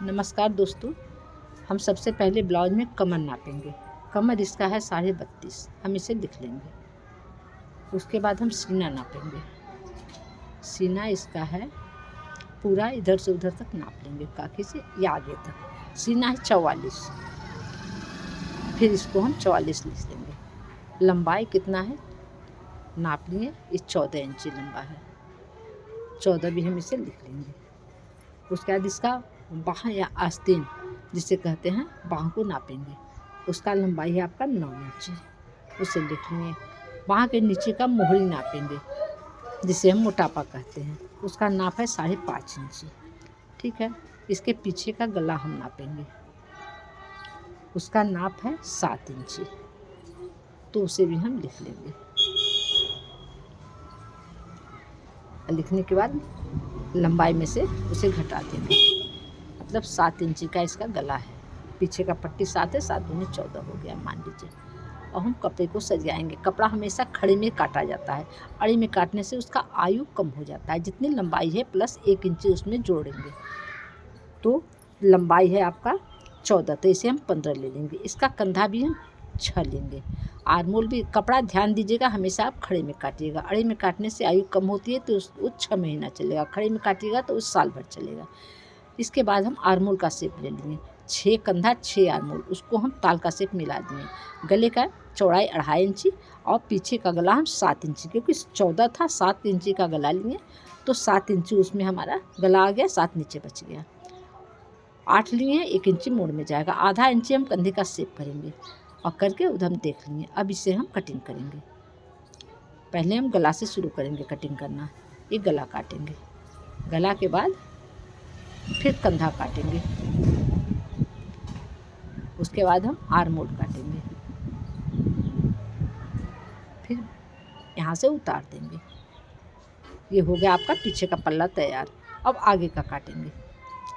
नमस्कार दोस्तों, हम सबसे पहले ब्लाउज में कमर नापेंगे। कमर इसका है 32.5, हम इसे लिख लेंगे। उसके बाद हम सीना नापेंगे। सीना इसका है पूरा इधर से उधर तक नाप लेंगे, काखी से या आगे तक। सीना है 44, फिर इसको हम 44 लिख लेंगे। लंबाई कितना है नाप लिए, ये 14 इंची लंबा है, 14 भी हम इसे लिख लेंगे। उसके बाद इसका बाह या आस्तीन जिसे कहते हैं, बाह को नापेंगे। उसका लंबाई है आपका 9 इंची, उसे लिख लेंगे। बाह के नीचे का मोहरी नापेंगे जिसे हम मोटापा कहते हैं, उसका नाप है 5.5 इंची। ठीक है। इसके पीछे का गला हम नापेंगे, उसका नाप है 7 इंची, तो उसे भी हम लिख लेंगे। लिखने के बाद लंबाई में से उसे घटा देंगे, मतलब 7 इंची का इसका गला है। पीछे का पट्टी 7 है, 7 दूनी 14 हो गया मान लीजिए। और हम कपड़े को सजाएंगे। कपड़ा हमेशा खड़े में काटा जाता है, अड़ी में काटने से उसका आयु कम हो जाता है। जितनी लंबाई है प्लस 1 इंची उसमें जोड़ेंगे, तो लंबाई है आपका 14, तो इसे हम 15 ले लेंगे। इसका कंधा भी हम 6 लेंगे। आर्मोल भी कपड़ा ध्यान दीजिएगा, हमेशा आप खड़े में काटिएगा। अड़ी में काटने से आयु कम होती है, तो वो 6 महीना चलेगा। खड़े में काटिएगा तो उस साल भर चलेगा। इसके बाद हम आर्मोल का शेप ले लेंगे। 6 कंधा 6 आर्मोल, उसको हम ताल का शेप मिला देंगे। गले का चौड़ाई 2.5 इंची और पीछे का गला हम 7 इंची, क्योंकि 14 था, 7 इंची का गला लिए तो 7 इंची उसमें हमारा गला आ गया, 7 नीचे बच गया। 8 लिए 1 इंची मोड़ में जाएगा। आधा इंची हम कंधे का शेप करेंगे और करके उधर हम देख लेंगे। अब इसे हम कटिंग करेंगे। पहले हम गला से शुरू करेंगे कटिंग करना। ये गला काटेंगे, गला के बाद फिर कंधा काटेंगे, उसके बाद हम आर्म होल काटेंगे, फिर यहाँ से उतार देंगे। ये हो गया आपका पीछे का पल्ला तैयार। अब आगे का काटेंगे।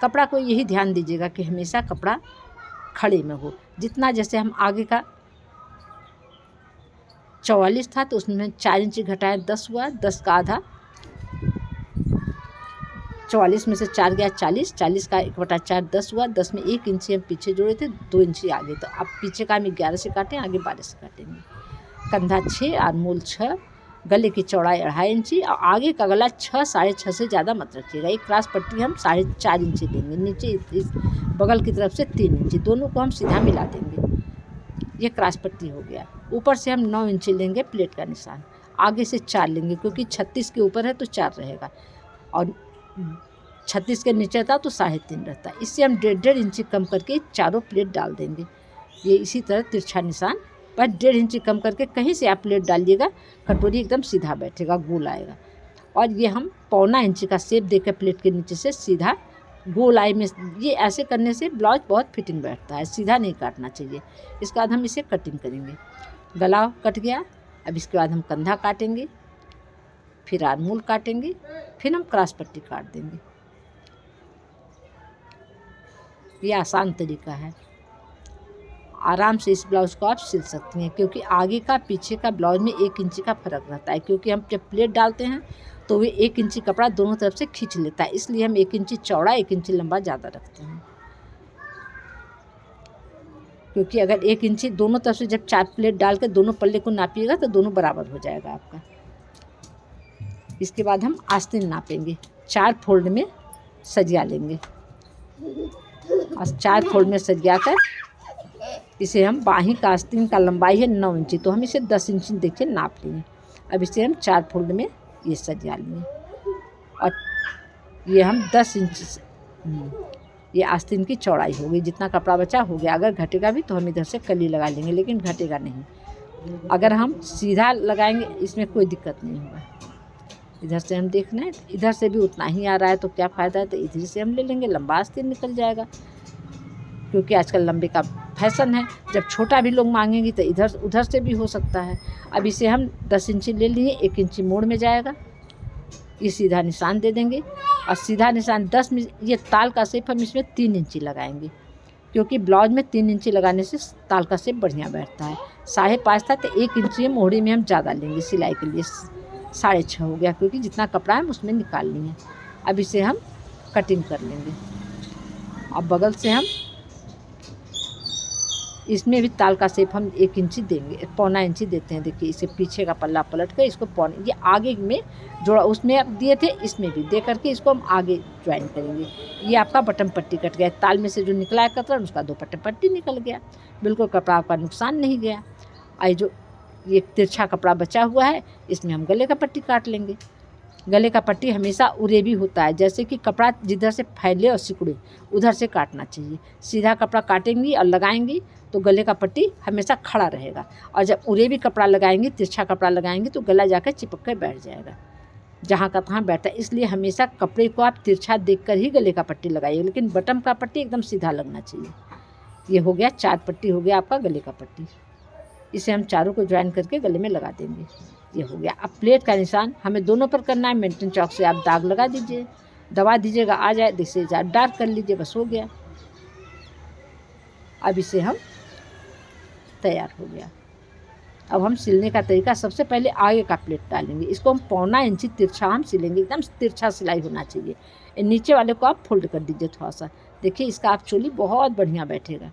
कपड़ा को यही ध्यान दीजिएगा कि हमेशा कपड़ा खड़े में हो। जितना जैसे हम आगे का 44 था तो उसमें 4 इंची घटाया, 10 हुआ, 10 का आधा, 44 में से 4 गया 40, 40 का 1/4 10 हुआ, 10 में 1 इंची हम पीछे जोड़े थे, 2 इंची आगे। तो अब पीछे का हम 11 से काटें, आगे 12 से काटेंगे। कंधा 6, आर्मोल 6, गले की चौड़ाई 2.5 इंची और आगे का गला 6, 6.5 से ज़्यादा मत रखिएगा। एक क्रॉस पट्टी हम 4.5 इंची लेंगे, नीचे इस बगल की तरफ से 3 इंची, दोनों को हम सीधा मिला देंगे। ये क्रॉस पट्टी हो गया। ऊपर से हम 9 इंची लेंगे प्लेट का निशान, आगे से 4 लेंगे, क्योंकि 36 के ऊपर है तो 4 रहेगा और 36 के नीचे था तो 3.5 रहता है। इससे हम 1.5 इंची कम करके चारों प्लेट डाल देंगे। ये इसी तरह तिरछा निशान पर 1.5 इंची कम करके कहीं से आप प्लेट डालिएगा, कटोरी एकदम सीधा बैठेगा, गोल आएगा। और ये हम 1.25 इंची का शेप देकर प्लेट के नीचे से सीधा गोल आई में, ये ऐसे करने से ब्लाउज बहुत फिटिंग बैठता है, सीधा नहीं काटना चाहिए। इसके बाद हम इसे कटिंग करेंगे। गला कट गया, अब इसके बाद हम कंधा काटेंगे, फिर आर्मोल काटेंगे, फिर हम क्रॉस पट्टी काट देंगे। ये आसान तरीका है, आराम से इस ब्लाउज़ को आप सिल सकती हैं, क्योंकि आगे का पीछे का ब्लाउज में 1 इंची का फ़र्क रहता है। क्योंकि हम जब प्लेट डालते हैं तो वे 1 इंची कपड़ा दोनों तरफ से खींच लेता है, इसलिए हम 1 इंची चौड़ा 1 इंची लंबा ज़्यादा रखते हैं। क्योंकि अगर 1 इंची दोनों तरफ से जब 4 प्लेट डाल के दोनों पल्ले को नापिएगा तो दोनों बराबर हो जाएगा आपका। इसके बाद हम आस्तीन नापेंगे, 4 फोल्ड में सजिया लेंगे और 4 फोल्ड में सजिया कर इसे हम बाही का आस्तीन का लंबाई है 9 इंची, तो हम इसे 10 इंची देखिए नाप लेंगे। अब इसे हम 4 फोल्ड में ये सजा लेंगे और ये हम 10 इंची से ये आस्तीन की चौड़ाई हो गई। जितना कपड़ा बचा हो गया। अगर घटेगा भी तो हम इधर से कली लगा लेंगे, लेकिन घटेगा नहीं। अगर हम सीधा लगाएंगे इसमें कोई दिक्कत नहीं होगा। इधर से हम देखना है, इधर से भी उतना ही आ रहा है तो क्या फ़ायदा है, तो इधर से हम ले लेंगे, लंबा आस्तीन निकल जाएगा। क्योंकि आजकल लंबे का फैशन है, जब छोटा भी लोग मांगेंगे तो इधर उधर से भी हो सकता है। अब इसे हम 10 इंची ले लिए, 1 इंची मोड़ में जाएगा, ये सीधा निशान दे देंगे और सीधा निशान 10 में ये ताल का शेप हम इसमें 3 इंची लगाएंगे, क्योंकि ब्लाउज में 3 इंची लगाने से ताल का शेप बढ़िया बैठता है। 5.5 था तो 1 इंची मोहरी में हम ज़्यादा लेंगे सिलाई के लिए, 6.5 हो गया, क्योंकि जितना कपड़ा है उसमें निकाल लिए। अब इसे हम कटिंग कर लेंगे अब बगल से हम इसमें भी ताल का शेप हम 1 इंची देंगे, पौना इंची देते हैं। देखिए इसे पीछे का पल्ला पलट कर इसको पौने, ये आगे में जोड़ा उसमें अब दिए थे, इसमें भी दे करके इसको हम आगे ज्वाइन करेंगे। ये आपका बटन पट्टी कट गया, ताल में से जो निकला है कतरन उसका 2 बटन पट्टी निकल गया, बिल्कुल कपड़ा आपका नुकसान नहीं गया। आई जो ये तिरछा कपड़ा बचा हुआ है इसमें हम गले का पट्टी काट लेंगे। गले का पट्टी हमेशा उरेबी होता है, जैसे कि कपड़ा जिधर से फैले और सिकुड़े उधर से काटना चाहिए। सीधा कपड़ा काटेंगी और लगाएंगी तो गले का पट्टी हमेशा खड़ा रहेगा, और जब उरेबी कपड़ा लगाएंगी, तिरछा कपड़ा लगाएंगी तो गला जाकर चिपक कर बैठ जाएगा, जहाँ का तहाँ बैठा। इसलिए हमेशा कपड़े को आप तिरछा देखकर ही गले का पट्टी लगाइए, लेकिन बटन का पट्टी एकदम सीधा लगना चाहिए। ये हो गया 4 पट्टी हो गया आपका गले का पट्टी। इसे हम चारों को ज्वाइन करके गले में लगा देंगे। ये हो गया। अब प्लेट का निशान हमें दोनों पर करना है। मेंटेन चौक से आप दाग लगा दीजिए, दबा दीजिएगा, आ जाए जिससे आप डार्क कर लीजिए, बस हो गया। अब इसे हम तैयार हो गया। अब हम सिलने का तरीका, सबसे पहले आगे का प्लेट डालेंगे, इसको हम पौना इंची तिरछा हम सिलेंगे, एकदम तिरछा सिलाई होना चाहिए। नीचे वाले को आप फोल्ड कर दीजिए थोड़ा सा, देखिए इसका आप चोली बहुत बढ़िया बैठेगा।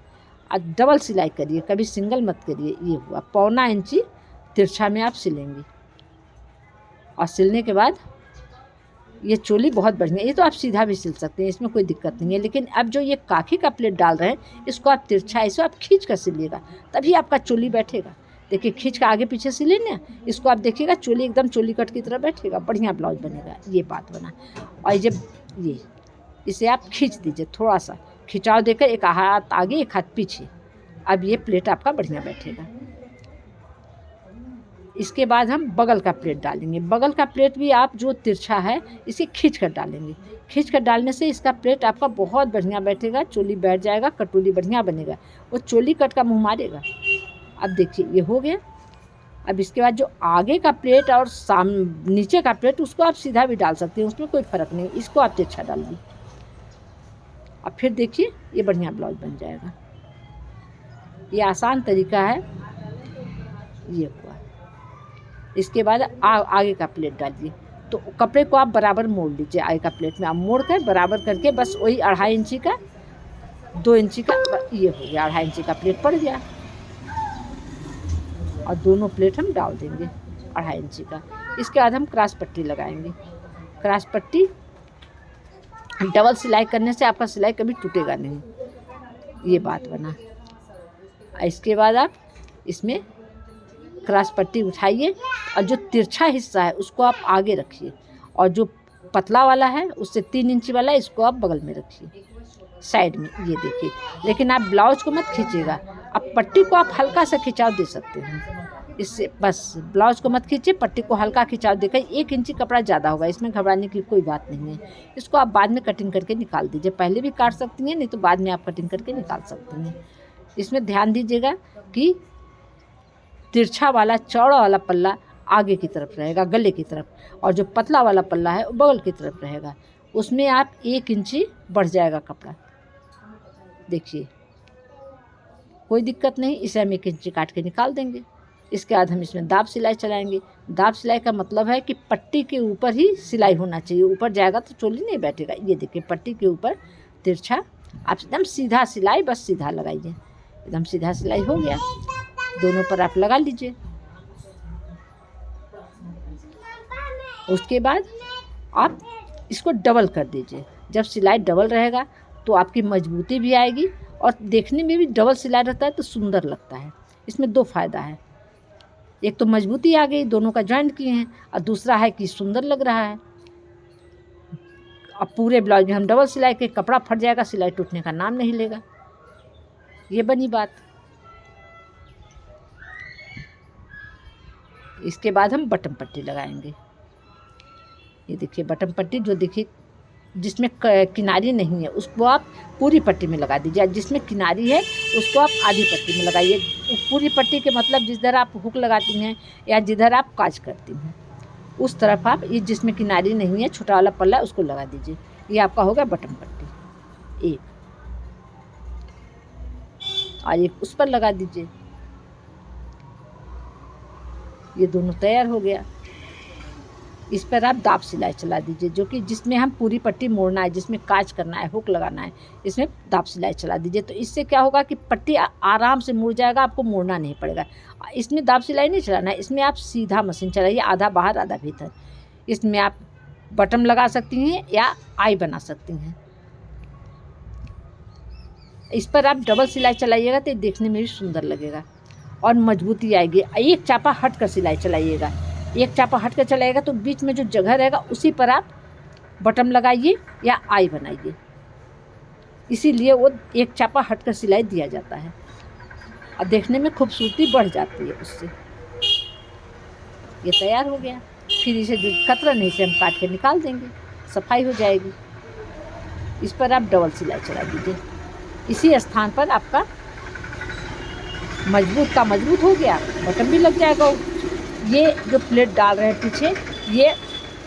अब डबल सिलाई करिए, कभी सिंगल मत करिए। ये हुआ पौना इंची तिरछा में आप सिलेंगे, और सिलने के बाद ये चोली बहुत बढ़िया। ये तो आप सीधा भी सिल सकते हैं, इसमें कोई दिक्कत नहीं है, लेकिन अब जो ये काखी का प्लेट डाल रहे हैं इसको आप तिरछा, इसको आप खींच कर सिलिएगा, तभी आपका चोली बैठेगा। देखिए खींच कर आगे पीछे सिले ना, इसको आप देखिएगा चोली एकदम चोली कट की तरह बैठेगा, बढ़िया ब्लाउज बनेगा। ये बात बना। और जब ये इसे आप खींच दीजिए, थोड़ा सा खिंचाव देकर, एक हाथ आगे एक हाथ पीछे, अब ये प्लेट आपका बढ़िया बैठेगा। इसके बाद हम बगल का प्लेट डालेंगे। बगल का प्लेट भी आप जो तिरछा है इसे खींच कर डालेंगे। खींच कर डालने से इसका प्लेट आपका बहुत बढ़िया बैठेगा, चोली बैठ जाएगा, कटोली बढ़िया बनेगा, वो चोली कट का मुँह मारेगा। अब देखिए ये हो गया। अब इसके बाद जो आगे का प्लेट और नीचे का प्लेट, उसको आप सीधा भी डाल सकते हैं, उसमें कोई फ़र्क नहीं, इसको आप तिरछा डालिए। अब फिर देखिए ये बढ़िया ब्लाउज बन जाएगा। ये आसान तरीका है। ये हुआ। इसके बाद आगे का प्लेट डालिए, तो कपड़े को आप बराबर मोड़ लीजिए। आगे का प्लेट में आप मोड़ कर बराबर करके, बस वही 2.5 इंची का 2 इंची का, ये हो गया 2.5 इंची का प्लेट पड़ गया। और दोनों प्लेट हम डाल देंगे 2.5 इंची का। इसके बाद हम क्रॉस पट्टी लगाएंगे। क्रॉस पट्टी डबल सिलाई करने से आपका सिलाई कभी टूटेगा नहीं, ये बात बना। इसके बाद आप इसमें क्रॉस पट्टी उठाइए, और जो तिरछा हिस्सा है उसको आप आगे रखिए, और जो पतला वाला है उससे 3 इंची वाला इसको आप बगल में रखिए साइड में। ये देखिए, लेकिन आप ब्लाउज को मत खींचिएगा। अब पट्टी को आप हल्का सा खिंचाव दे सकते हैं, इससे बस ब्लाउज को मत खींचिए, पट्टी को हल्का खिंचाव देकर। 1 इंची कपड़ा ज़्यादा होगा, इसमें घबराने की कोई बात नहीं है। इसको आप बाद में कटिंग करके निकाल दीजिए, पहले भी काट सकती हैं, नहीं तो बाद में आप कटिंग करके निकाल सकती हैं। इसमें ध्यान दीजिएगा कि तिरछा वाला चौड़ा वाला पल्ला आगे की तरफ रहेगा, गले की तरफ, और जो पतला वाला पल्ला है वो बगल की तरफ रहेगा। उसमें आप 1 इंची बढ़ जाएगा कपड़ा। देखिए कोई दिक्कत नहीं, इसे हम 1 इंची काट के निकाल देंगे। इसके बाद हम इसमें दाब सिलाई चलाएंगे। दाब सिलाई का मतलब है कि पट्टी के ऊपर ही सिलाई होना चाहिए, ऊपर जाएगा तो चोली नहीं बैठेगा। ये देखिए पट्टी के ऊपर तिरछा, आप एकदम सीधा सिलाई, बस सीधा लगाइए, एकदम सीधा सिलाई हो गया। दोनों पर आप लगा लीजिए। उसके बाद आप इसको डबल कर दीजिए। जब सिलाई डबल रहेगा तो आपकी मजबूती भी आएगी, और देखने में भी डबल सिलाई रहता है तो सुंदर लगता है। इसमें 2 फ़ायदा है, एक तो मजबूती आ गई, दोनों का जॉइंट किए हैं, और दूसरा है कि सुंदर लग रहा है। अब पूरे ब्लाउज में हम डबल सिलाई के, कपड़ा फट जाएगा, सिलाई टूटने का नाम नहीं लेगा। ये बनी बात। इसके बाद हम बटन पट्टी लगाएंगे। ये देखिए बटन पट्टी, जो देखिए जिसमें किनारी नहीं है उसको आप पूरी पट्टी में लगा दीजिए, जिसमें किनारी है उसको आप आधी पट्टी में लगाइए। पूरी पट्टी के मतलब जिधर आप हुक लगाती हैं या जिधर आप काज करती हैं उस तरफ आप, ये जिसमें किनारी नहीं है छोटा वाला पल्ला उसको लगा दीजिए। ये आपका होगा बटन पट्टी। एक और एक उस पर लगा दीजिए। ये दोनों तैयार हो गया। इस पर आप दाब सिलाई चला दीजिए, जो कि जिसमें हम पूरी पट्टी मोड़ना है, जिसमें काज करना है, हुक लगाना है, इसमें दाब सिलाई चला दीजिए। तो इससे क्या होगा कि पट्टी आराम से मुड़ जाएगा, आपको मोड़ना नहीं पड़ेगा। इसमें दाब सिलाई नहीं चलाना है, इसमें आप सीधा मशीन चलाइए, आधा बाहर आधा भीतर। इसमें आप बटन लगा सकती हैं या आई बना सकती हैं। इस पर आप डबल सिलाई चलाइएगा तो देखने में भी सुंदर लगेगा और मजबूती आएगी। एक चापा हट कर सिलाई चलाइएगा, एक चापा हट कर चलाइएगा तो बीच में जो जगह रहेगा उसी पर आप बटन लगाइए या आई बनाइए, इसीलिए वो एक चापा हट कर सिलाई दिया जाता है और देखने में खूबसूरती बढ़ जाती है उससे। ये तैयार हो गया। फिर इसे जो कतरन है इसे हम काट के निकाल देंगे, सफाई हो जाएगी। इस पर आप डबल सिलाई चला दीजिए, इसी स्थान पर आपका मजबूत का मजबूत हो गया, बटन भी लग जाएगा। ये जो प्लेट डाल रहे हैं पीछे, ये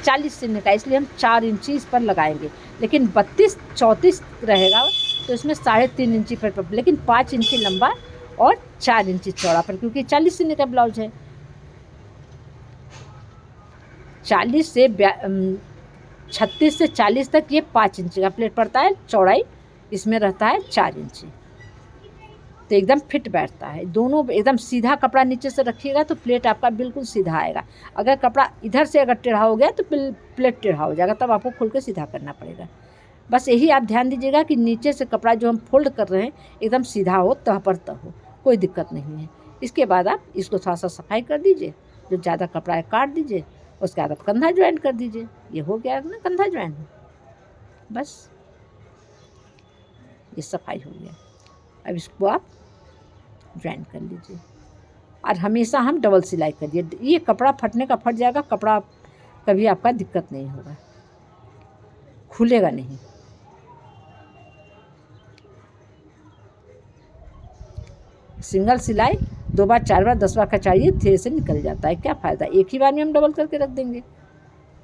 40 सिलने का, इसलिए हम 4 इंची इस पर लगाएंगे। लेकिन 32-34 रहेगा तो इसमें 3.5 इंची पर, लेकिन 5 इंची लंबा और 4 इंची चौड़ा पर, क्योंकि 40 सिलने का ब्लाउज है। 36 से 40 तक ये 5 इंची का प्लेट पड़ता है, चौड़ाई इसमें रहता है 4 इंची। तो एकदम फिट बैठता है, दोनों एकदम सीधा कपड़ा नीचे से रखिएगा तो प्लेट आपका बिल्कुल सीधा आएगा। अगर कपड़ा इधर से अगर टेढ़ा हो गया तो प्लेट टेढ़ा हो जाएगा, तब आपको खोल के सीधा करना पड़ेगा। बस यही आप ध्यान दीजिएगा कि नीचे से कपड़ा जो हम फोल्ड कर रहे हैं एकदम सीधा हो, तह पर तह हो, कोई दिक्कत नहीं है। इसके बाद आप इसको थोड़ा सा सफाई कर दीजिए, जो ज़्यादा कपड़ा है काट दीजिए, उसके बाद आप कंधा ज्वाइन कर दीजिए। ये हो गया ना कंधा ज्वाइन, बस ये सफाई हो गया। अब इसको आप ज्वाइन कर लीजिए और हमेशा हम डबल सिलाई करिए। ये कपड़ा फटने का फट जाएगा, कपड़ा कभी आपका दिक्कत नहीं होगा, खुलेगा नहीं। सिंगल सिलाई 2 बार 4 बार 10 बार खचाइए, धीरे से निकल जाता है। क्या फ़ायदा, एक ही बार में हम डबल करके रख देंगे,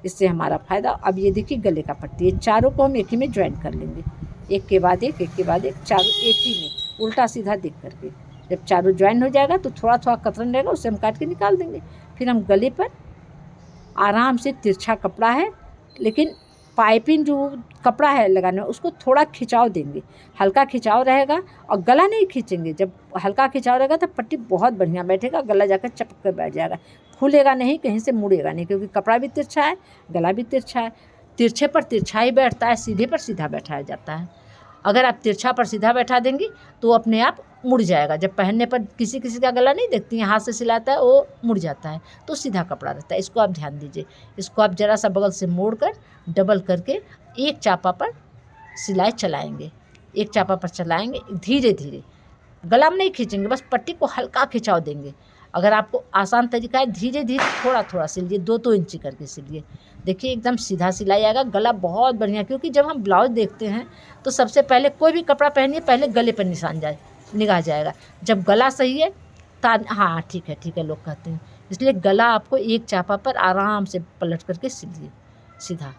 इससे हमारा फ़ायदा। अब ये देखिए गले का पट्टी, ये चारों को हम एक ही में ज्वाइन कर लेंगे, एक के बाद एक, एक के बाद एक, चारों एक ही में उल्टा सीधा देख करके। जब चारों ज्वाइन हो जाएगा तो थोड़ा थोड़ा कतरन रहेगा, उससे हम काट के निकाल देंगे। फिर हम गले पर आराम से, तिरछा कपड़ा है लेकिन पाइपिंग जो कपड़ा है लगाने में उसको थोड़ा खिंचाव देंगे, हल्का खिंचाव रहेगा और गला नहीं खींचेंगे। जब हल्का खिंचाव रहेगा तो पट्टी बहुत बढ़िया बैठेगा, गला जाकर चपक कर बैठ जाएगा, खुलेगा नहीं, कहीं से मुड़ेगा नहीं, क्योंकि कपड़ा भी तिरछा है, गला भी तिरछा है। तिरछे पर तिरछा ही बैठता है, सीधे पर सीधा बैठाया जाता है। अगर आप तिरछा पर सीधा बैठा देंगी तो अपने आप मुड़ जाएगा। जब पहनने पर किसी किसी का गला नहीं देखती हैं, हाथ से सिलाता है वो मुड़ जाता है, तो सीधा कपड़ा रहता है। इसको आप ध्यान दीजिए। इसको आप ज़रा सा बगल से मोड़ कर डबल करके एक चापा पर सिलाई चलाएंगे, एक चापा पर चलाएंगे, धीरे धीरे, गला में नहीं खींचेंगे, बस पट्टी को हल्का खिंचाव देंगे। अगर आपको आसान तरीका है, धीरे धीरे थोड़ा थोड़ा सिलिए, 2-2 इंची करके सिलिए। देखिए एकदम सीधा सिलाई आएगा, गला बहुत बढ़िया। क्योंकि जब हम ब्लाउज देखते हैं तो सबसे पहले कोई भी कपड़ा पहनिए, पहले गले पर निगाह जाएगा। जब गला सही है हाँ ठीक है लोग कहते हैं, इसलिए गला आपको एक चापा पर आराम से पलट करके सिलिए, सीधा,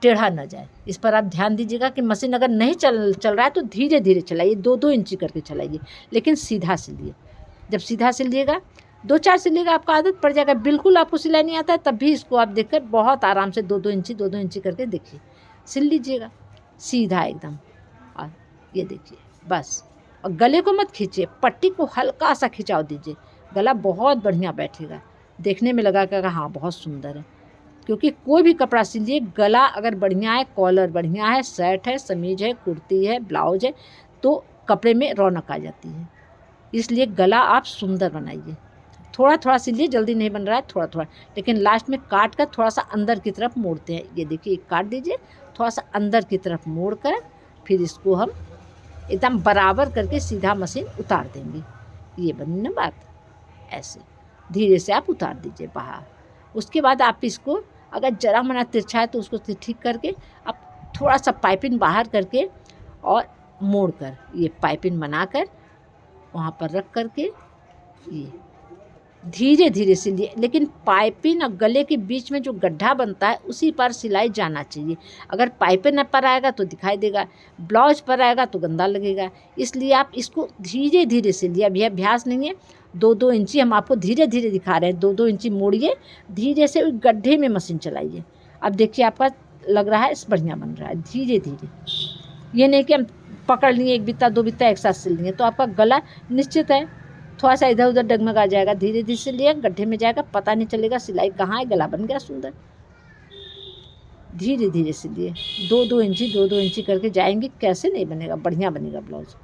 टेढ़ा न जाए। इस पर आप ध्यान दीजिएगा कि मशीन अगर नहीं चल रहा है तो धीरे धीरे चलाइए, 2-2 इंची करके चलाइए, लेकिन सीधा सिलिए। जब सीधा सिलिएगा, 2-4 सिलिएगा, आपका आदत पड़ जाएगा। बिल्कुल आपको सिलाई नहीं आता है तब भी इसको आप देखकर बहुत आराम से 2-2 इंची करके देखिए, सिल लीजिएगा सीधा एकदम। और ये देखिए बस, और गले को मत खींचिए, पट्टी को हल्का सा खिंचाव दीजिए, गला बहुत बढ़िया बैठेगा, देखने में लगा कि हाँ बहुत सुंदर है। क्योंकि कोई भी कपड़ा सिलिए, गला अगर बढ़िया है, कॉलर बढ़िया है, शर्ट है, समीज है, कुर्ती है, ब्लाउज है, तो कपड़े में रौनक आ जाती है। इसलिए गला आप सुंदर बनाइए। थोड़ा थोड़ा सिलिए, जल्दी नहीं बन रहा है, थोड़ा थोड़ा, लेकिन लास्ट में काट कर थोड़ा सा अंदर की तरफ मोड़ते हैं। ये देखिए काट दीजिए, थोड़ा सा अंदर की तरफ मोड़ कर फिर इसको हम एकदम बराबर करके सीधा मशीन उतार देंगे। ये बनी ना बात, ऐसे धीरे से आप उतार दीजिए बाहर। उसके बाद आप इसको अगर जरा मना तिरछा है तो उसको ठीक करके आप थोड़ा सा पाइपिंग बाहर करके और मोड़ कर, ये पाइपिंग बनाकर वहाँ पर रख करके ये धीरे धीरे सिलिए, लेकिन पाइपिंग और गले के बीच में जो गड्ढा बनता है उसी पर सिलाई जाना चाहिए। अगर पाइपिंग पर आएगा तो दिखाई देगा, ब्लाउज पर आएगा तो गंदा लगेगा। इसलिए आप इसको धीरे धीरे सिलिए। अभी अभ्यास नहीं है, 2-2 इंची हम आपको धीरे धीरे दिखा रहे हैं। 2-2 इंची मोड़िए, धीरे से उस गड्ढे में मशीन चलाइए। अब देखिए आपका लग रहा है बढ़िया बन रहा है। धीरे धीरे, ये नहीं कि हम पकड़ लिए 1 बित्ता 2 बित्ता एक साथ सिल लिए तो आपका गला निश्चित है थोड़ा सा इधर उधर डगमगा जाएगा। धीरे धीरे सिलिए, गड्ढे में जाएगा, पता नहीं चलेगा सिलाई कहाँ है, गला बन गया सुंदर। धीरे धीरे सिलिए, 2-2 इंची 2-2 इंची करके जाएंगे, कैसे नहीं बनेगा, बढ़िया बनेगा ब्लाउज।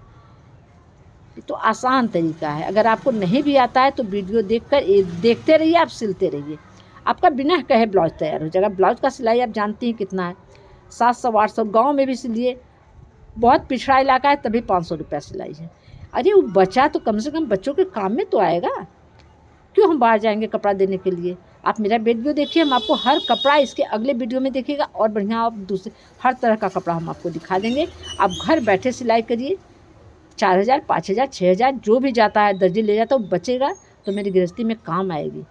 ये तो आसान तरीका है। अगर आपको नहीं भी आता है तो वीडियो देखते रहिए, आप सिलते रहिए, आपका बिना कहे ब्लाउज तैयार हो जाएगा। ब्लाउज का सिलाई आप जानती हैं कितना है, 700-800। गाँव में भी सिलिए, बहुत पिछड़ा इलाका है तभी 500 रुपया सिलाई है। अरे वो बचा तो कम से कम बच्चों के काम में तो आएगा, क्यों हम बाहर जाएंगे कपड़ा देने के लिए। आप मेरा वीडियो देखिए, हम आपको हर कपड़ा इसके अगले वीडियो में देखिएगा और बढ़िया आप दूसरे हर तरह का कपड़ा हम आपको दिखा देंगे। आप घर बैठे सिलाई करिए, 4000, 5000, 6000 जो भी जाता है दर्जी ले जाता है, वो बचेगा तो मेरी गृहस्थी में काम आएगी।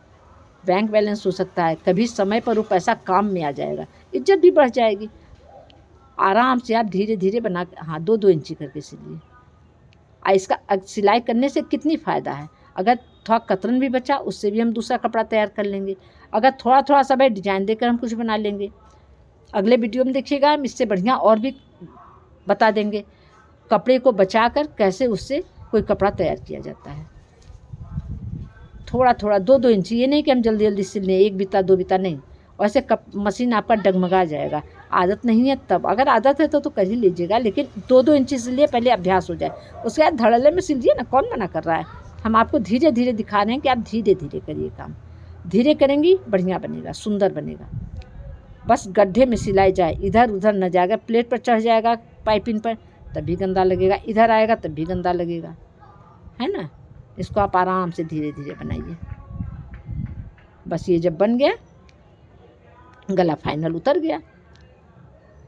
बैंक बैलेंस हो सकता है, कभी समय पर वो पैसा काम में आ जाएगा, इज्जत भी बढ़ जाएगी। आराम से आप धीरे धीरे बना के, हाँ 2-2 इंची करके सिलिए। इसका सिलाई करने से कितनी फ़ायदा है, अगर थोड़ा कतरन भी बचा उससे भी हम दूसरा कपड़ा तैयार कर लेंगे। अगर थोड़ा थोड़ा सा भाई डिजाइन देकर हम कुछ बना लेंगे। अगले वीडियो में देखिएगा, हम इससे बढ़िया और भी बता देंगे कपड़े को बचाकर कैसे उससे कोई कपड़ा तैयार किया जाता है। थोड़ा थोड़ा 2-2 इंची, ये नहीं कि हम जल्दी जल्दी सिल लें 1 बित्ता 2 बित्ता, नहीं, वैसे मशीन आपका डगमगा जाएगा। आदत नहीं है तब, अगर आदत है तो कर ही लीजिएगा, लेकिन 2-2 इंची सिलिए, पहले अभ्यास हो जाए, उसके बाद धड़ल्ले में सिलिए ना, कौन मना कर रहा है। हम आपको धीरे धीरे दिखा रहे हैं कि आप धीरे धीरे करिए काम, धीरे करेंगी बढ़िया बनेगा, सुंदर बनेगा। बस गड्ढे में सिलाई जाए, इधर उधर न जाएगा, प्लेट पर चढ़ जाएगा पाइपिंग पर तब भी गंदा लगेगा, इधर आएगा तब भी गंदा लगेगा, है ना। इसको आप आराम से धीरे धीरे बनाइए। बस ये जब बन गया, गला फाइनल उतर गया,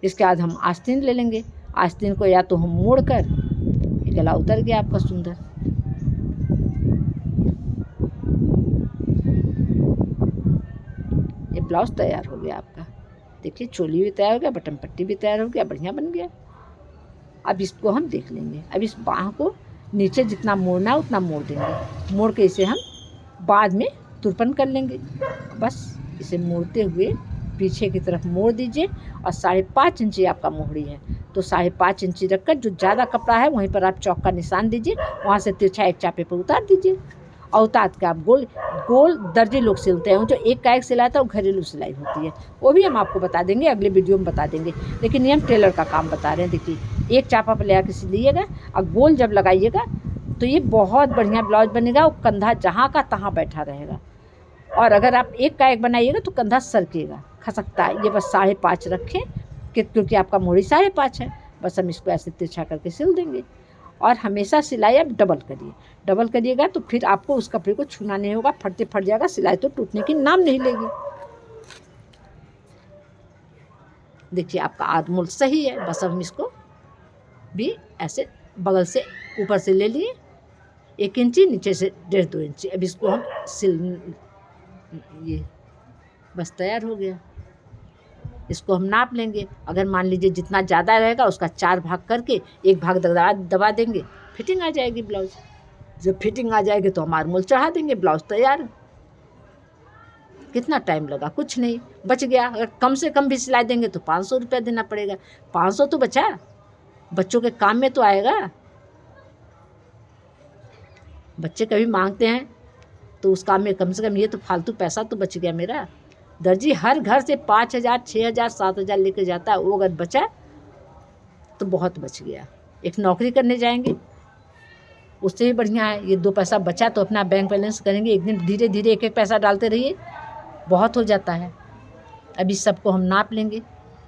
इसके बाद हम आस्तीन ले लेंगे। आस्तीन को या तो हम मोड़ कर, गला उतर गया आपका सुंदर। ये ब्लाउज तैयार हो गया आपका। देखिए चोली भी तैयार हो गया, बटन पट्टी भी तैयार हो गया, बढ़िया बन गया। अब इसको हम देख लेंगे। अब इस बाह को नीचे जितना मोड़ना है उतना मोड़ देंगे, मोड़ के इसे हम बाद में तुरपन कर लेंगे। बस इसे मोड़ते हुए पीछे की तरफ मोड़ दीजिए और 5.5 इंची आपका मोहरी है तो 5.5 इंची रखकर जो ज़्यादा कपड़ा है वहीं पर आप चौक का निशान दीजिए, वहाँ से तिरछा एक चापे पर उतार दीजिए और उतार के आप गोल गोल दर्जी लोग सिलते हैं। जो एक का एक सिलाई था वो घरेलू सिलाई होती है, वो भी हम आपको बता देंगे, अगले वीडियो में बता देंगे, लेकिन ये हम टेलर का काम बता रहे हैं। देखिए एक चापा पर ले आकर सिलिएगा और गोल जब लगाइएगा तो ये बहुत बढ़िया ब्लाउज बनेगा। वो कंधा जहाँ का तहाँ बैठा रहेगा, और अगर आप एक का एक बनाइएगा तो कंधा सरकेगा, खसकता है। ये बस 5.5 रखें क्योंकि आपका मोहरी 5.5 है। बस हम इसको ऐसे तिरछा करके सिल देंगे। और हमेशा सिलाई आप डबल करिए, डबल करिएगा तो फिर आपको उस कपड़े को छूना नहीं होगा, फटते फट जाएगा, सिलाई तो टूटने की नाम नहीं लेगी। देखिए आपका आधमूल सही है। बस हम इसको भी ऐसे बगल से ऊपर से ले लिए 1 इंची, नीचे से 1.5-2 इंची। अब इसको हम सिल, ये बस तैयार हो गया। इसको हम नाप लेंगे। अगर मान लीजिए जितना ज़्यादा रहेगा उसका 4 भाग करके 1 भाग दबा देंगे, फिटिंग आ जाएगी ब्लाउज। जब फिटिंग आ जाएगी तो हम आर्मोल चढ़ा देंगे, ब्लाउज तैयार। कितना टाइम लगा, कुछ नहीं, बच गया। अगर कम से कम भी सिलाई देंगे तो 500 रुपया देना पड़ेगा। 500 तो बचा, बच्चों के काम में तो आएगा। बच्चे कभी मांगते हैं तो उस काम में कम से कम ये तो फालतू पैसा तो बच गया मेरा। दर्जी हर घर से 5000, 6000, 7000 लेके जाता है, वो अगर बचा तो बहुत बच गया। एक नौकरी करने जाएंगे उससे भी बढ़िया है, ये 2 पैसा बचा तो अपना बैंक बैलेंस करेंगे। एक दिन धीरे धीरे एक एक पैसा डालते रहिए, बहुत हो जाता है। अभी सबको हम नाप लेंगे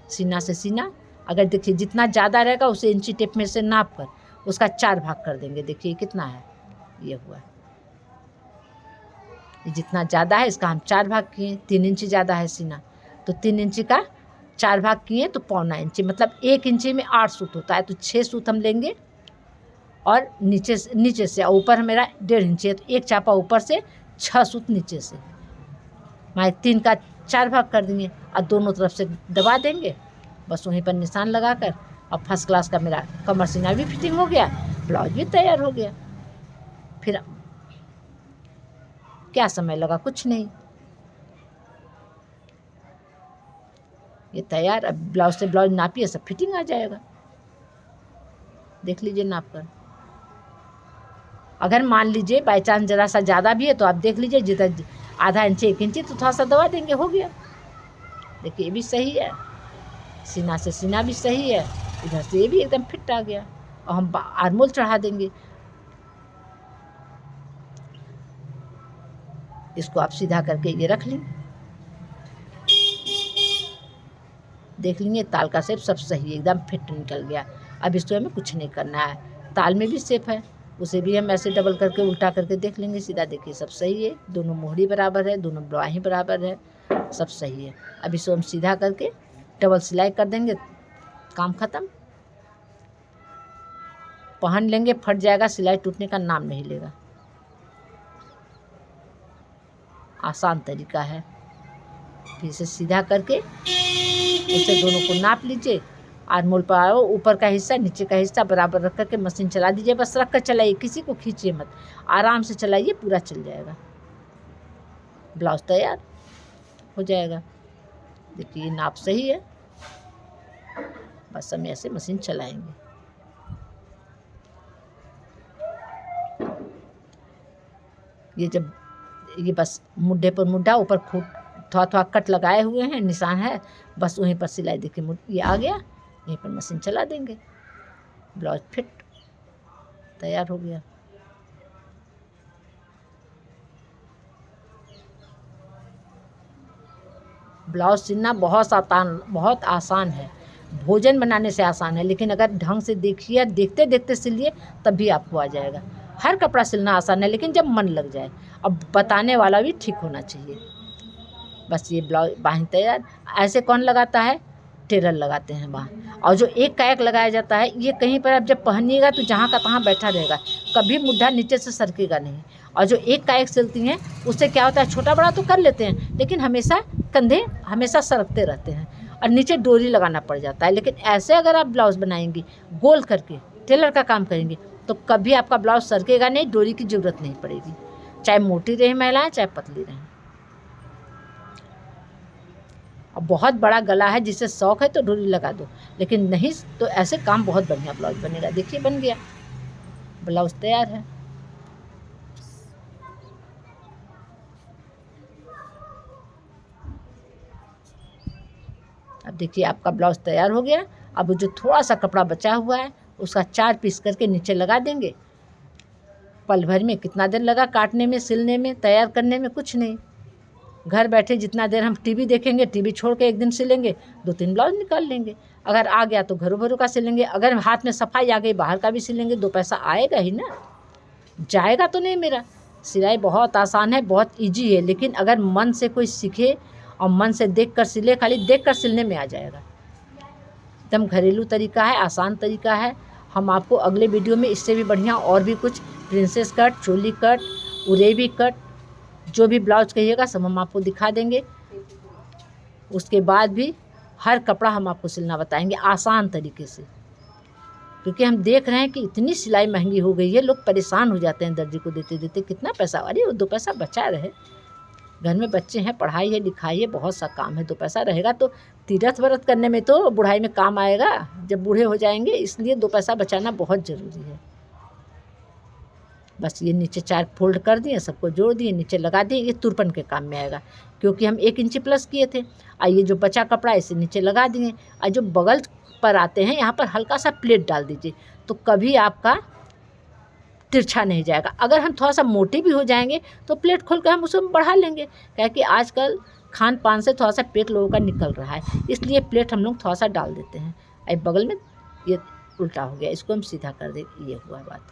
सीना से सीना। अगर देखिए जितना ज़्यादा रहेगा उसे इंची टेप में से नाप कर उसका 4 भाग कर देंगे। देखिए कितना है, ये हुआ, ये जितना ज़्यादा है इसका हम 4 भाग किए। 3 इंची ज़्यादा है सीना तो 3 इंची का 4 भाग किए तो 1.25 इंची, मतलब 1 इंची में 8 सूत होता है तो 6 सूत हम लेंगे। और नीचे से ऊपर मेरा 1.5 इंची है तो 1 चापा ऊपर से 6 सूत नीचे से, माने 3 का 4 भाग कर देंगे और दोनों तरफ से दबा देंगे, बस वहीं पर निशान लगाकर। अब फर्स्ट क्लास का मेरा कमर सीना भी फिटिंग हो गया, ब्लाउज भी तैयार हो गया। फिर क्या समय लगा, कुछ नहीं, ये तैयार। अब ब्लाउज से ब्लाउज नापिए, सब फिटिंग आ जाएगा। देख लीजिए नाप कर। अगर मान लीजिए बाई चांस ज़रा सा ज़्यादा भी है तो आप देख लीजिए, जितना आधा इंची 1 इंची तो थोड़ा सा दबा देंगे, हो गया। देखिए ये भी सही है, सीना से सीना भी सही है, इधर से ये भी एकदम फिट आ गया। और हम आर्मोल चढ़ा देंगे। इसको आप सीधा करके ये रख लें, देख लेंगे ताल का शेप सब सही, एकदम फिट निकल गया। अब इसको हमें कुछ नहीं करना है, ताल में भी शेप है, उसे भी हम ऐसे डबल करके उल्टा करके देख लेंगे सीधा। देखिए सब सही है, दोनों मोहरी बराबर है, दोनों ब्लाही बराबर है, सब सही है। अब इसको हम सीधा करके डबल सिलाई कर देंगे, काम ख़त्म। पहन लेंगे, फट जाएगा, सिलाई टूटने का नाम नहीं लेगा। आसान तरीका है। फिर इसे सीधा करके उसे दोनों को नाप लीजिए। आर्मोल पर आओ, ऊपर का हिस्सा नीचे का हिस्सा बराबर रख करके मशीन चला दीजिए। बस रख कर चलाइए, किसी को खींचिए मत, आराम से चलाइए, पूरा चल जाएगा। ब्लाउज तैयार हो जाएगा। देखिए ये नाप सही है, बस हम ऐसे मशीन चलाएंगे। ये जब ये बस मुड्ढे पर मुड्ढा, ऊपर खूब थोड़ा थोड़ा कट लगाए हुए हैं, निशान है, बस वहीं पर सिलाई। देखिए ये आ गया, यहीं पर मशीन चला देंगे, ब्लाउज फिट तैयार हो गया। ब्लाउज सिलना बहुत आसान है, भोजन बनाने से आसान है, लेकिन अगर ढंग से देखिए, देखते देखते सिलिए, तब भी आपको आ जाएगा। हर कपड़ा सिलना आसान है, लेकिन जब मन लग जाए। अब बताने वाला भी ठीक होना चाहिए। बस ये ब्लाउज बाहीं तैयार। ऐसे कौन लगाता है, टेलर लगाते हैं बाह। और जो एक का एक लगाया जाता है, ये कहीं पर आप जब पहनिएगा तो जहाँ का तहाँ बैठा रहेगा, कभी मुड्ढा नीचे से सरकेगा नहीं। और जो एक का एक सिलती हैं, उससे क्या होता है, छोटा बड़ा तो कर लेते हैं, लेकिन हमेशा कंधे हमेशा सरकते रहते हैं और नीचे डोरी लगाना पड़ जाता है। लेकिन ऐसे अगर आप ब्लाउज़ बनाएंगी गोल करके, टेलर का काम करेंगे, तो कभी आपका ब्लाउज सरकेगा नहीं, डोरी की ज़रूरत नहीं पड़ेगी, चाहे मोटी रहे महिलाएं, चाहे पतली रहें। अब बहुत बड़ा गला है, जिसे शौक है तो डोरी लगा दो, लेकिन नहीं तो ऐसे काम बहुत बढ़िया ब्लाउज बनेगा। देखिए बन गया, ब्लाउज तैयार है। अब देखिए आपका ब्लाउज तैयार हो गया। अब जो थोड़ा सा कपड़ा बचा हुआ है, उसका 4 पीस करके नीचे लगा देंगे। पल भर में कितना देर लगा काटने में, सिलने में, तैयार करने में, कुछ नहीं। घर बैठे जितना देर हम टीवी देखेंगे, टीवी छोड़ के एक दिन सिलेंगे, 2-3 ब्लाउज निकाल लेंगे। अगर आ गया तो घरों भरों का सिलेंगे, अगर हाथ में सफाई आ गई बाहर का भी सिलेंगे, 2 पैसा आएगा ही ना, जाएगा तो नहीं मेरा। सिलाई बहुत आसान है, बहुत ईजी है, लेकिन अगर मन से कोई सीखे और मन से देख कर सिले, खाली देख कर सिलने में आ जाएगा। एकदम घरेलू तरीका है, आसान तरीका है। हम आपको अगले वीडियो में इससे भी बढ़िया और भी कुछ प्रिंसेस कट, चोली कट, उरेबी कट, जो भी ब्लाउज कहिएगा सब हम आपको दिखा देंगे। उसके बाद भी हर कपड़ा हम आपको सिलना बताएंगे आसान तरीके से, क्योंकि हम देख रहे हैं कि इतनी सिलाई महंगी हो गई है, लोग परेशान हो जाते हैं दर्जी को देते देते। कितना पैसा, अरे वो 2 पैसा बचा रहे, घर में बच्चे हैं, पढ़ाई है, लिखाई है, बहुत सा काम है, 2 पैसा रहेगा तो तीरथ व्रत करने में तो बुढ़ाई में काम आएगा, जब बूढ़े हो जाएंगे। इसलिए 2 पैसा बचाना बहुत ज़रूरी है। बस ये नीचे 4 फोल्ड कर दिए, सबको जोड़ दिए, नीचे लगा दिए। ये तुरपन के काम में आएगा, क्योंकि हम 1 इंची प्लस किए थे। और ये जो बचा कपड़ा इसे नीचे लगा दिए। और जो बगल पर आते हैं, यहाँ पर हल्का सा प्लेट डाल दीजिए, तो कभी आपका तिरछा नहीं जाएगा। अगर हम थोड़ा सा मोटे भी हो जाएंगे तो प्लेट खोल कर हम उसमें बढ़ा लेंगे, क्योंकि आजकल खान पान से थोड़ा सा पेट लोगों का निकल रहा है, इसलिए प्लेट हम लोग थोड़ा सा डाल देते हैं। अब बगल में ये उल्टा हो गया, इसको हम सीधा कर दें, ये हुआ बात।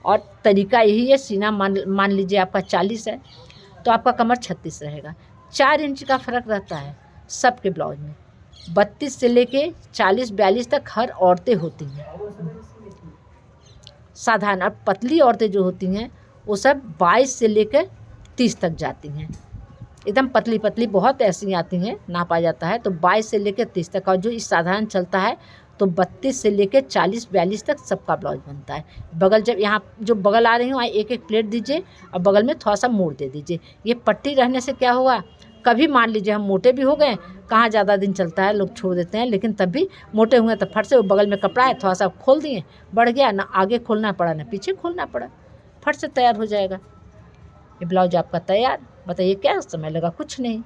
और तरीका यही है, सीना मान लीजिए आपका 40 है तो आपका कमर 36 रहेगा। 4 इंच का फ़र्क रहता है सबके ब्लाउज में। 32 से लेके 40-42 तक हर औरतें होती हैं, साधारण। अब पतली औरतें जो होती हैं वो सब 22 से लेकर 30 तक जाती हैं। एकदम पतली पतली बहुत ऐसी आती हैं, नापा जाता है तो 22 से लेकर 30 तक। और जो इस साधारण चलता है तो 32 से लेकर 40-42 तक सबका ब्लाउज बनता है। बगल जब यहाँ जो बगल आ रही हो वहाँ एक एक प्लेट दीजिए और बगल में थोड़ा सा मोड़ दे दीजिए। ये पट्टी रहने से क्या होगा, कभी मान लीजिए हम मोटे भी हो गए, कहाँ ज़्यादा दिन चलता है, लोग छोड़ देते हैं, लेकिन तब भी मोटे हुए तो फट से वो बगल में कपड़ा है थोड़ा सा खोल दिए, बढ़ गया, ना आगे खोलना पड़ा ना पीछे खोलना पड़ा, फट से तैयार हो जाएगा। ये ब्लाउज आपका तैयार। बताइए क्या समय लगा, कुछ नहीं।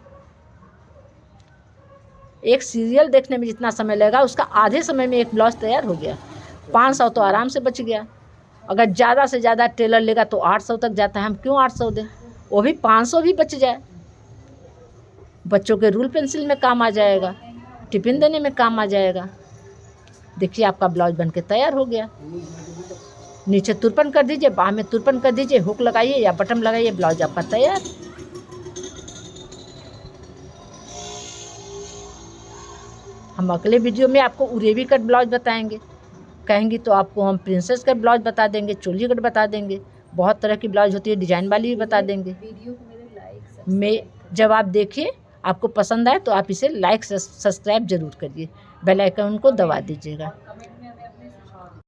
एक सीरियल देखने में जितना समय लगा उसका आधे समय में एक ब्लाउज तैयार हो गया। 500 तो आराम से बच गया। अगर ज़्यादा से ज़्यादा टेलर लेगा तो 800 तक जाता है, हम क्यों 800 दें, वो भी 500 भी बच जाए। बच्चों के रूल पेंसिल में काम आ जाएगा, टिफिन देने में काम आ जाएगा। देखिए आपका ब्लाउज बन के तैयार हो गया। नीचे तुरपन कर दीजिए, बाह में तुरपन कर दीजिए, हुक लगाइए या बटन लगाइए, ब्लाउज आपका तैयार। हम अगले वीडियो में आपको उरेबी कट ब्लाउज बताएंगे, कहेंगी तो आपको हम प्रिंसेस कट ब्लाउज बता देंगे, चोली कट बता देंगे, बहुत तरह की ब्लाउज होती है, डिजाइन वाली भी बता देंगे। जब आप देखिए आपको पसंद आए तो आप इसे लाइक सब्सक्राइब जरूर करिए, बेल आइकन को दबा दीजिएगा।